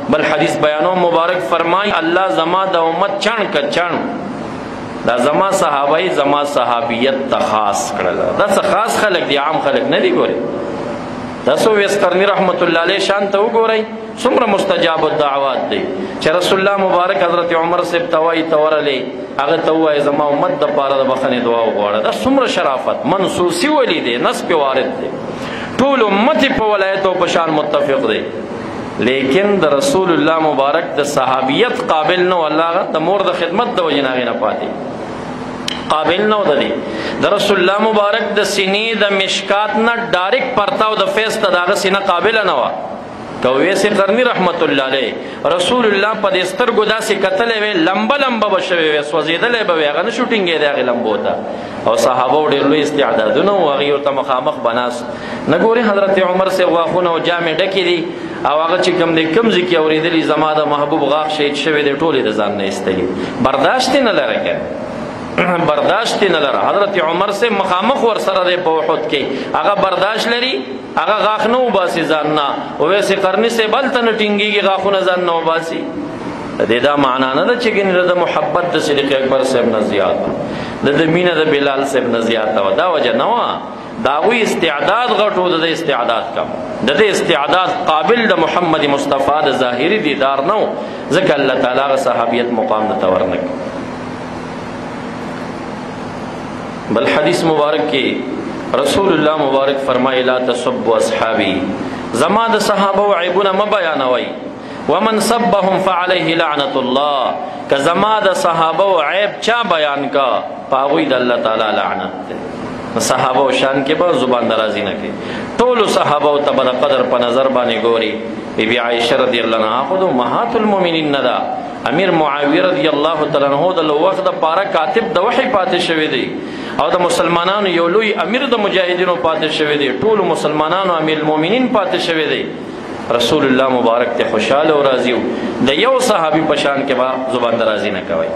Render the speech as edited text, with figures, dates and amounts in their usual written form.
بل حدیث بیانو مبارک فرمائی اللہ زما دا امت چن کا چن دا زما صحابی زما صحابیت تا خاص کرلا دا سا خاص خلق دی عام خلق ندی گوری دا سو ویسقرنی رحمت اللہ علیہ شان تا گو رہی سمر مستجاب الدعوات دی چه رسول اللہ مبارک حضرت عمر سے توائی تور لے اگر توائی زما امت دا پارا دا بخنی دعاو گوڑا دا سمر شرافت منصوصی ولی دے نس پی وارد دے طول امتی پا ولایتو پشان متفق دے لیکن دا رسول اللہ مبارک دا صحابیت قابل نو اللہ دا مور دا خدمت دا وجناغی نا پاتی قابل نو دا دی دا رسول اللہ مبارک دا سینی دا مشکات نا ڈائریکٹ پرتاو دا فیس دا دا سینہ قابل نوا تو ویسے قرنی رحمت اللہ علیہ رسول اللہ پا دستر گدا سی قتلے وے لمبا لمبا بشوے وے سوزیدلے بوے اگر شوٹنگے دے آگے لمبو تا اور صحابہ ڈیلوی استعدادونو وغیر تا مخامخ بناس نگوری حضرت عمر سے واخونو جامع ڈکی دی او هغه چې کوم دې کمزې کې اورېدلي زما د محبوب غاښ شهید شوی دی ټولې د ځان نه ایستلي برداشت یې نه لره که برداشت یې نه لره حضرت عمر سے مخامخ ور سره دی په احد کې هغه برداشت لري هغه غاښ نه وباسي ځان نه اویس قرني سے بل ته نه ټینګېږي غاښونه ځان نه وباسي د دې دا معنا نه ده چې ګینې د محبت د صدیق اکبر صاحب نه زیات د مینه د بلال صاحب نه زیاته وه دا وجه نه وه داوی استعداد غټو د استعداد کم د استعداد قابل د محمد مصطفی د ظاهری دیدار نو ځکه الله تعالی غ صحابیت مقام د تورنک بل حدیث مبارک کی رسول اللہ مبارک فرمائے لا تسبوا اصحابی زما د صحابه عیبونه ما بیانوي ومن سبهم فعليه لعنت الله که زما د صحابه عیب چا بیان کا پاوی د الله تعالی لعنت صحابه و شان کے با زبان درازی نہ کے طول صحابه و تبر قدر پا نظر بانے گوری بی بی عائشہ رضی اللہ عنہ خود امہات المومنین ندا امیر معاویہ رضی اللہ تعالیٰ عنہ دا وقت دا پارا کاتب دا وحی پاتے شوی دی او دا مسلمانان یولوی امیر دا مجاہدین پاتے شوی دی طول مسلمانان امیر المومنین پاتے شوی دی رسول اللہ مبارک تے خوشحال و راضی دا یو صحابی پشان کے با زبان درازی نہ کوئی